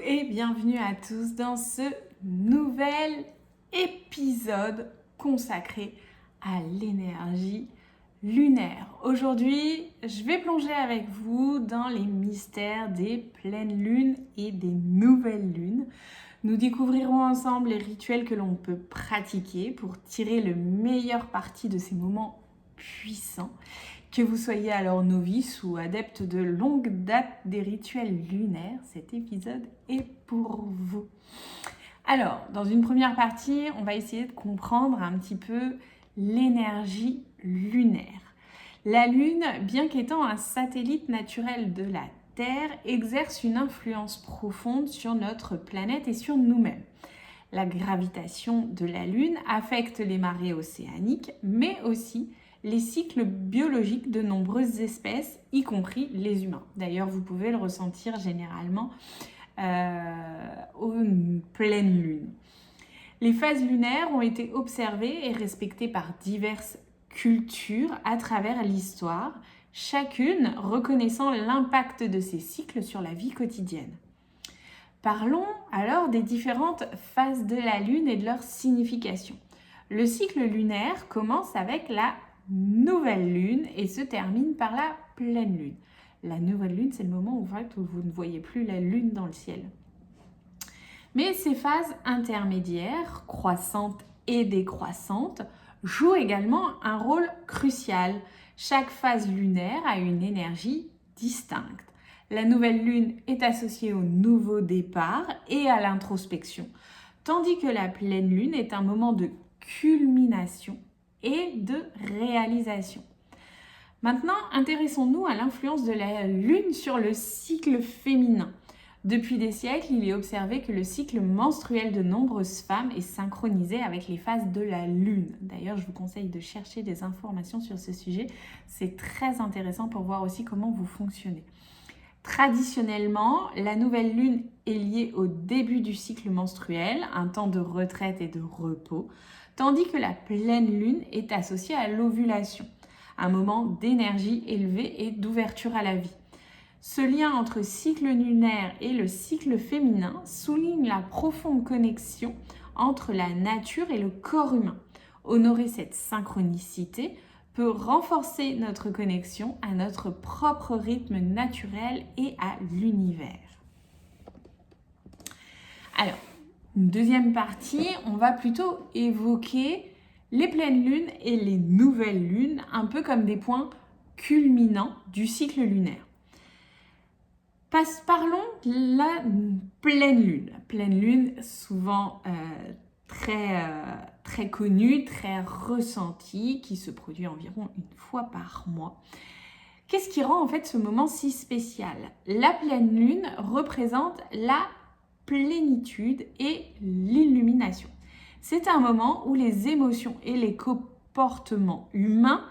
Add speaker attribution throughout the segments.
Speaker 1: et bienvenue à tous dans ce nouvel épisode consacré à l'énergie lunaire. Aujourd'hui, je vais plonger avec vous dans les mystères des pleines lunes et des nouvelles lunes. Nous découvrirons ensemble les rituels que l'on peut pratiquer pour tirer le meilleur parti de ces moments puissants. Que vous soyez alors novice ou adepte de longue date des rituels lunaires, cet épisode est pour vous. Alors, dans une première partie, on va essayer de comprendre un petit peu l'énergie lunaire. La Lune, bien qu'étant un satellite naturel de la Terre, exerce une influence profonde sur notre planète et sur nous-mêmes. La gravitation de la Lune affecte les marées océaniques, mais aussi les cycles biologiques de nombreuses espèces, y compris les humains. D'ailleurs, vous pouvez le ressentir généralement aux pleines lunes. Les phases lunaires ont été observées et respectées par diverses cultures à travers l'histoire, chacune reconnaissant l'impact de ces cycles sur la vie quotidienne. Parlons alors des différentes phases de la Lune et de leur signification. Le cycle lunaire commence avec la nouvelle lune et se termine par la pleine lune. La nouvelle lune, c'est le moment où vous ne voyez plus la lune dans le ciel. Mais ces phases intermédiaires, croissantes et décroissantes, jouent également un rôle crucial. Chaque phase lunaire a une énergie distincte. La nouvelle lune est associée au nouveau départ et à l'introspection, tandis que la pleine lune est un moment de culmination et de réalisation. Maintenant, intéressons-nous à l'influence de la Lune sur le cycle féminin. Depuis des siècles, il est observé que le cycle menstruel de nombreuses femmes est synchronisé avec les phases de la Lune. D'ailleurs, je vous conseille de chercher des informations sur ce sujet. C'est très intéressant pour voir aussi comment vous fonctionnez. Traditionnellement, la nouvelle lune est liée au début du cycle menstruel, un temps de retraite et de repos, tandis que la pleine lune est associée à l'ovulation, un moment d'énergie élevée et d'ouverture à la vie. Ce lien entre cycle lunaire et le cycle féminin souligne la profonde connexion entre la nature et le corps humain. Honorer cette synchronicité peut renforcer notre connexion à notre propre rythme naturel et à l'univers. Alors, une deuxième partie, on va plutôt évoquer les pleines lunes et les nouvelles lunes, un peu comme des points culminants du cycle lunaire. Parlons de la pleine lune. La pleine lune, souvent très connue, très ressentie, qui se produit environ une fois par mois. Qu'est-ce qui rend en fait ce moment si spécial? La pleine lune représente la plénitude et l'illumination. C'est un moment où les émotions et les comportements humains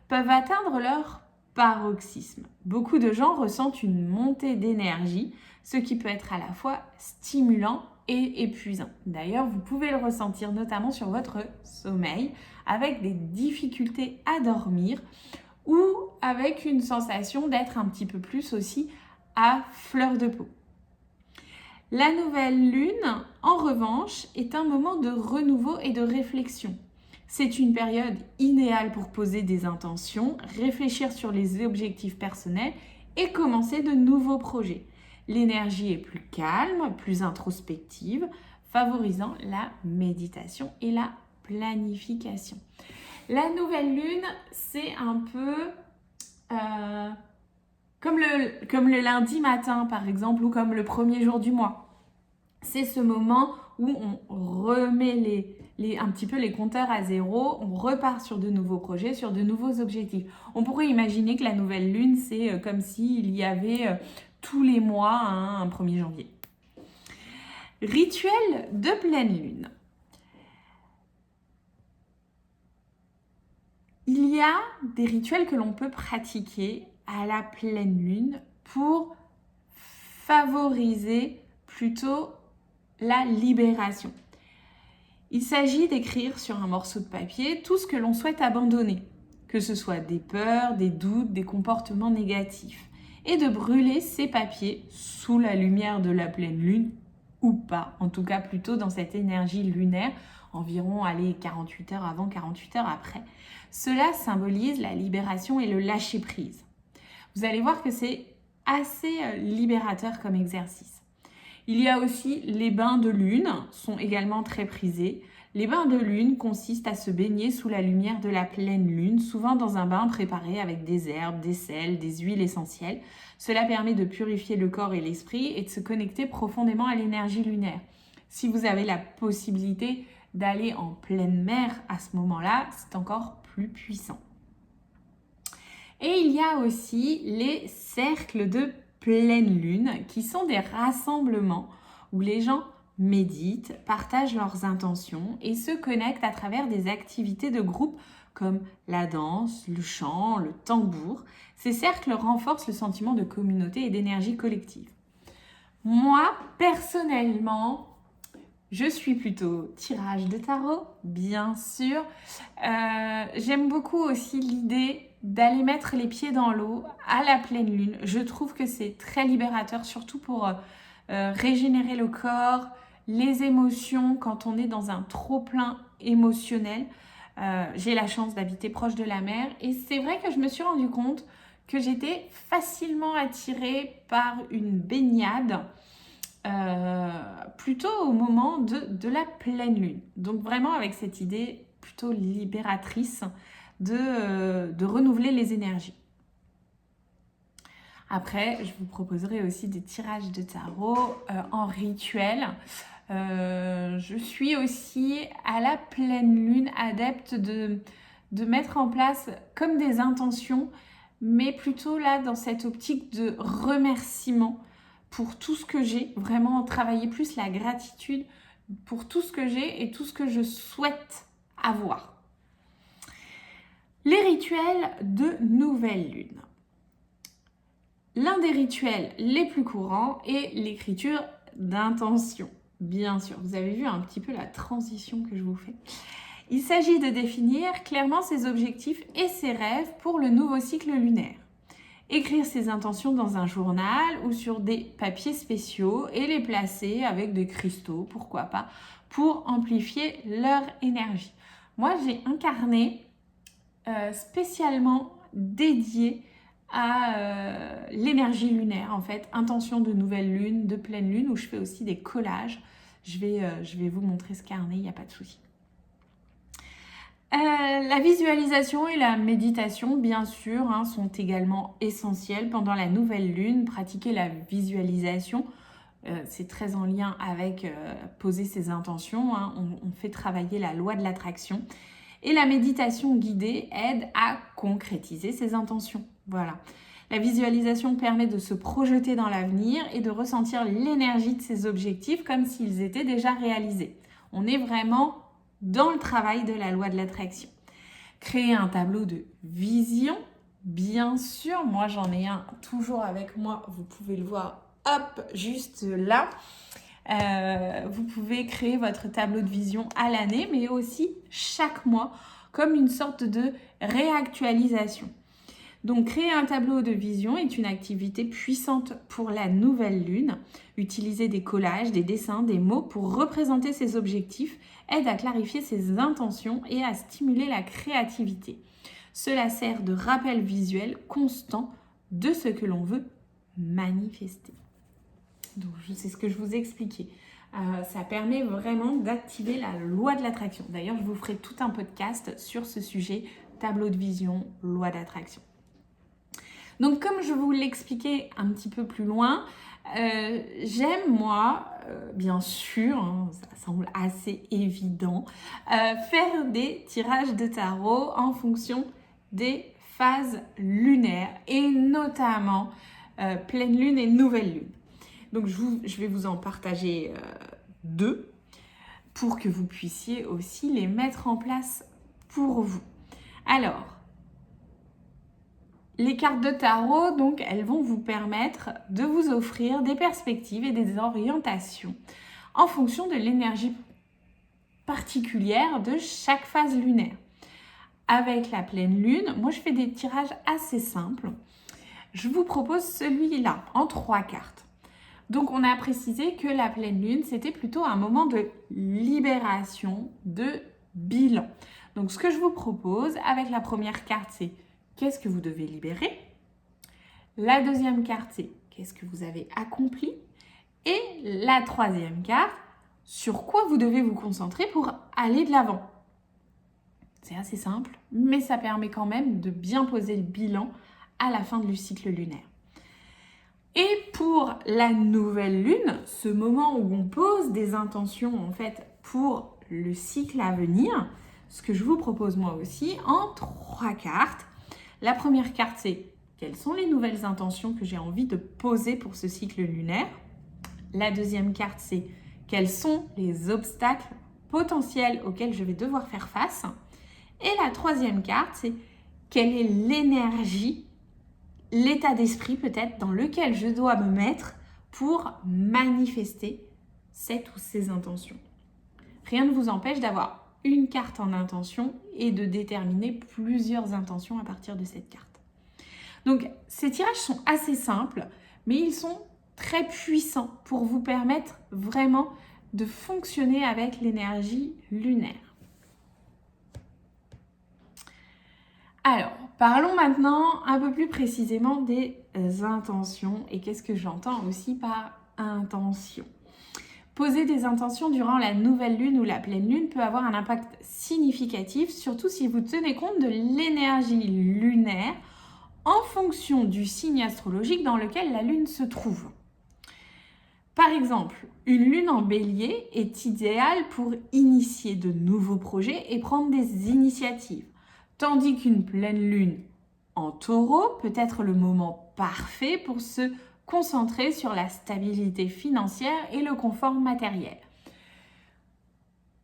Speaker 1: peuvent atteindre leur paroxysme. Beaucoup de gens ressentent une montée d'énergie, ce qui peut être à la fois stimulant et épuisant. D'ailleurs, vous pouvez le ressentir notamment sur votre sommeil, avec des difficultés à dormir ou avec une sensation d'être un petit peu plus aussi à fleur de peau. La nouvelle lune, en revanche, est un moment de renouveau et de réflexion. C'est une période idéale pour poser des intentions, réfléchir sur les objectifs personnels et commencer de nouveaux projets. L'énergie est plus calme, plus introspective, favorisant la méditation et la planification. La nouvelle lune, c'est un peu comme le lundi matin, par exemple, ou comme le premier jour du mois. C'est ce moment où on remet un petit peu les compteurs à zéro, on repart sur de nouveaux projets, sur de nouveaux objectifs. On pourrait imaginer que la nouvelle lune, c'est comme s'il y avait tous les mois un 1er janvier. Rituel de pleine lune. Il y a des rituels que l'on peut pratiquer à la pleine lune pour favoriser plutôt la libération. Il s'agit d'écrire sur un morceau de papier tout ce que l'on souhaite abandonner, que ce soit des peurs, des doutes, des comportements négatifs, et de brûler ces papiers sous la lumière de la pleine lune ou pas, en tout cas plutôt dans cette énergie lunaire, environ 48 heures avant, 48 heures après. Cela symbolise la libération et le lâcher-prise. Vous allez voir que c'est assez libérateur comme exercice. Il y a aussi les bains de lune, sont également très prisés. Les bains de lune consistent à se baigner sous la lumière de la pleine lune, souvent dans un bain préparé avec des herbes, des sels, des huiles essentielles. Cela permet de purifier le corps et l'esprit et de se connecter profondément à l'énergie lunaire. Si vous avez la possibilité d'aller en pleine mer à ce moment-là, c'est encore plus puissant. Et il y a aussi les cercles de pleine lune qui sont des rassemblements où les gens méditent, partagent leurs intentions et se connectent à travers des activités de groupe comme la danse, le chant, le tambour. Ces cercles renforcent le sentiment de communauté et d'énergie collective. Moi, personnellement, je suis plutôt tirage de tarot, bien sûr. J'aime beaucoup aussi l'idée d'aller mettre les pieds dans l'eau à la pleine lune. Je trouve que c'est très libérateur, surtout pour régénérer le corps, les émotions quand on est dans un trop-plein émotionnel. J'ai la chance d'habiter proche de la mer et c'est vrai que je me suis rendu compte que j'étais facilement attirée par une baignade plutôt au moment de la pleine lune. Donc vraiment avec cette idée plutôt libératrice de renouveler les énergies. Après, je vous proposerai aussi des tirages de tarot en rituel. Je suis aussi à la pleine lune adepte de mettre en place comme des intentions, mais plutôt là dans cette optique de remerciement pour tout ce que j'ai, vraiment travailler plus la gratitude pour tout ce que j'ai et tout ce que je souhaite avoir. Les rituels de nouvelle lune. L'un des rituels les plus courants est l'écriture d'intention. Bien sûr, vous avez vu un petit peu la transition que je vous fais. Il s'agit de définir clairement ses objectifs et ses rêves pour le nouveau cycle lunaire. Écrire ses intentions dans un journal ou sur des papiers spéciaux et les placer avec des cristaux, pourquoi pas, pour amplifier leur énergie. Moi, j'ai un carnet spécialement dédié à l'énergie lunaire, en fait, intention de nouvelle lune, de pleine lune, où je fais aussi des collages. Je vais vous montrer ce carnet, il n'y a pas de souci. La visualisation et la méditation, bien sûr, sont également essentielles. Pendant la nouvelle lune, pratiquer la visualisation, c'est très en lien avec poser ses intentions. On fait travailler la loi de l'attraction. Et la méditation guidée aide à concrétiser ses intentions. Voilà. La visualisation permet de se projeter dans l'avenir et de ressentir l'énergie de ses objectifs comme s'ils étaient déjà réalisés. On est vraiment dans le travail de la loi de l'attraction. Créer un tableau de vision, bien sûr, moi j'en ai un toujours avec moi, vous pouvez le voir, hop, juste là. Vous pouvez créer votre tableau de vision à l'année, mais aussi chaque mois, comme une sorte de réactualisation. Donc, créer un tableau de vision est une activité puissante pour la nouvelle lune. Utiliser des collages, des dessins, des mots pour représenter ses objectifs aide à clarifier ses intentions et à stimuler la créativité. Cela sert de rappel visuel constant de ce que l'on veut manifester. Donc, c'est ce que je vous ai expliqué. Ça permet vraiment d'activer la loi de l'attraction. D'ailleurs, je vous ferai tout un podcast sur ce sujet, tableau de vision, loi d'attraction. Donc, comme je vous l'expliquais un petit peu plus loin, j'aime, moi, bien sûr, ça semble assez évident, faire des tirages de tarot en fonction des phases lunaires et notamment pleine lune et nouvelle lune. Donc, je vais vous en partager deux pour que vous puissiez aussi les mettre en place pour vous. Alors, les cartes de tarot, donc, elles vont vous permettre de vous offrir des perspectives et des orientations en fonction de l'énergie particulière de chaque phase lunaire. Avec la pleine lune, moi, je fais des tirages assez simples. Je vous propose celui-là en 3 cartes. Donc on a précisé que la pleine lune, c'était plutôt un moment de libération, de bilan. Donc ce que je vous propose avec la première carte, c'est qu'est-ce que vous devez libérer? La deuxième carte, c'est qu'est-ce que vous avez accompli? Et la troisième carte, sur quoi vous devez vous concentrer pour aller de l'avant? C'est assez simple, mais ça permet quand même de bien poser le bilan à la fin du cycle lunaire. Et pour la nouvelle lune, ce moment où on pose des intentions en fait pour le cycle à venir, ce que je vous propose moi aussi en 3 cartes. La première carte, c'est quelles sont les nouvelles intentions que j'ai envie de poser pour ce cycle lunaire. La deuxième carte, c'est quels sont les obstacles potentiels auxquels je vais devoir faire face. Et la troisième carte, c'est quelle est l'énergie, l'état d'esprit peut-être dans lequel je dois me mettre pour manifester cette ou ces intentions. Rien ne vous empêche d'avoir une carte en intention et de déterminer plusieurs intentions à partir de cette carte. Donc ces tirages sont assez simples, mais ils sont très puissants pour vous permettre vraiment de fonctionner avec l'énergie lunaire. Alors, parlons maintenant un peu plus précisément des intentions et qu'est-ce que j'entends aussi par intention. Poser des intentions durant la nouvelle lune ou la pleine lune peut avoir un impact significatif, surtout si vous tenez compte de l'énergie lunaire en fonction du signe astrologique dans lequel la lune se trouve. Par exemple, une lune en bélier est idéale pour initier de nouveaux projets et prendre des initiatives. Tandis qu'une pleine lune en taureau peut être le moment parfait pour se concentrer sur la stabilité financière et le confort matériel.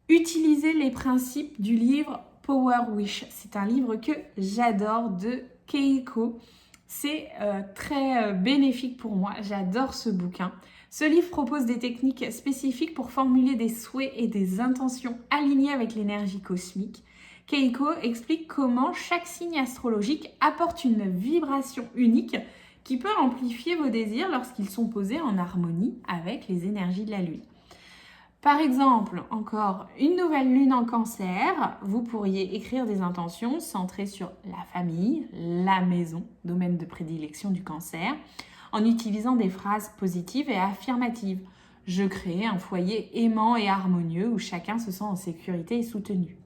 Speaker 1: Utilisez les principes du livre Power Wish. C'est un livre que j'adore de Keiko. C'est très bénéfique pour moi. J'adore ce bouquin. Ce livre propose des techniques spécifiques pour formuler des souhaits et des intentions alignées avec l'énergie cosmique. Keiko explique comment chaque signe astrologique apporte une vibration unique qui peut amplifier vos désirs lorsqu'ils sont posés en harmonie avec les énergies de la lune. Par exemple, encore une nouvelle lune en cancer, vous pourriez écrire des intentions centrées sur la famille, la maison, domaine de prédilection du cancer, en utilisant des phrases positives et affirmatives. Je crée un foyer aimant et harmonieux où chacun se sent en sécurité et soutenu.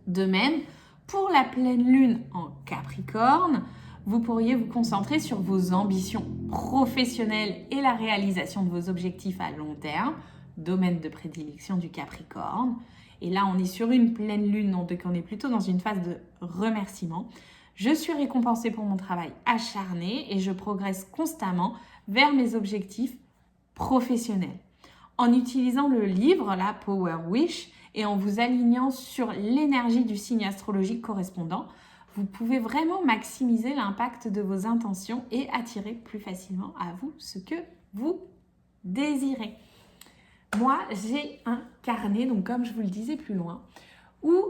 Speaker 1: De même, pour la pleine lune en Capricorne, vous pourriez vous concentrer sur vos ambitions professionnelles et la réalisation de vos objectifs à long terme, domaine de prédilection du Capricorne. Et là, on est sur une pleine lune, donc on est plutôt dans une phase de remerciement. Je suis récompensée pour mon travail acharné et je progresse constamment vers mes objectifs professionnels. En utilisant le livre, la Power Wish, et en vous alignant sur l'énergie du signe astrologique correspondant, vous pouvez vraiment maximiser l'impact de vos intentions et attirer plus facilement à vous ce que vous désirez. Moi, j'ai un carnet, donc comme je vous le disais plus loin, où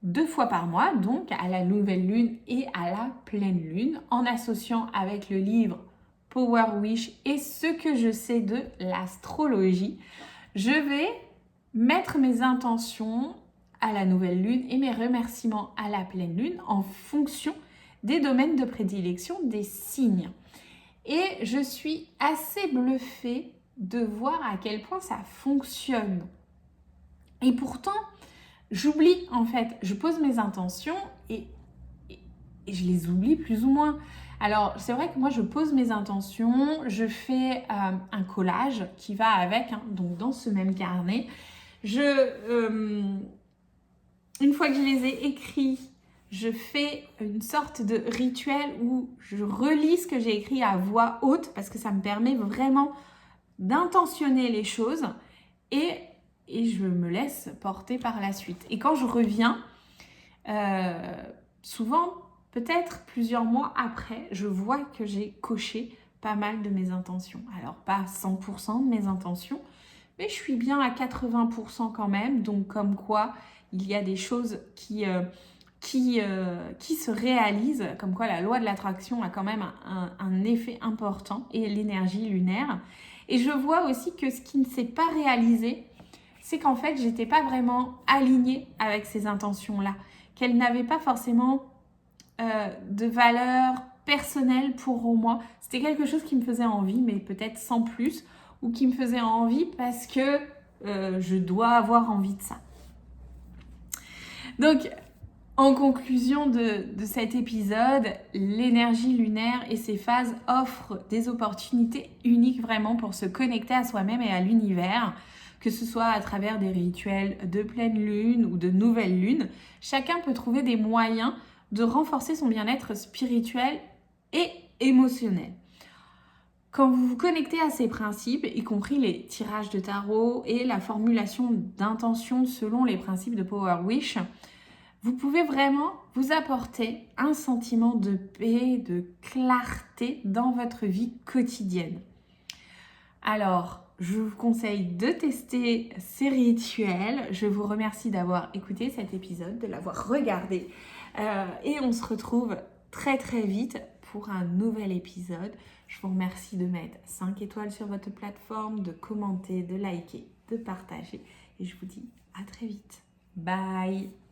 Speaker 1: 2 fois par mois, donc à la nouvelle lune et à la pleine lune, en associant avec le livre Power Wish et ce que je sais de l'astrologie, je vais mettre mes intentions à la nouvelle lune et mes remerciements à la pleine lune en fonction des domaines de prédilection des signes. Et je suis assez bluffée de voir à quel point ça fonctionne. Et pourtant, j'oublie en fait, je pose mes intentions et je les oublie plus ou moins. Alors, c'est vrai que moi, je pose mes intentions, je fais un collage qui va avec, donc dans ce même carnet. Une fois que je les ai écrits, je fais une sorte de rituel où je relis ce que j'ai écrit à voix haute parce que ça me permet vraiment d'intentionner les choses et je me laisse porter par la suite. Et quand je reviens, souvent, peut-être plusieurs mois après, je vois que j'ai coché pas mal de mes intentions. Alors, pas 100% de mes intentions, mais je suis bien à 80% quand même. Donc, comme quoi, il y a des choses qui qui se réalise, comme quoi la loi de l'attraction a quand même un effet important, et l'énergie lunaire. Et je vois aussi que ce qui ne s'est pas réalisé, c'est qu'en fait, j'étais pas vraiment alignée avec ces intentions-là, qu'elles n'avaient pas forcément de valeur personnelle pour moi. C'était quelque chose qui me faisait envie, mais peut-être sans plus, ou qui me faisait envie parce que je dois avoir envie de ça. Donc, en conclusion de cet épisode, l'énergie lunaire et ses phases offrent des opportunités uniques vraiment pour se connecter à soi-même et à l'univers, que ce soit à travers des rituels de pleine lune ou de nouvelle lune. Chacun peut trouver des moyens de renforcer son bien-être spirituel et émotionnel. Quand vous vous connectez à ces principes, y compris les tirages de tarot et la formulation d'intentions selon les principes de Power Wish, vous pouvez vraiment vous apporter un sentiment de paix, de clarté dans votre vie quotidienne. Alors, je vous conseille de tester ces rituels. Je vous remercie d'avoir écouté cet épisode, de l'avoir regardé. Et on se retrouve très très vite pour un nouvel épisode. Je vous remercie de mettre 5 étoiles sur votre plateforme, de commenter, de liker, de partager. Et je vous dis à très vite. Bye!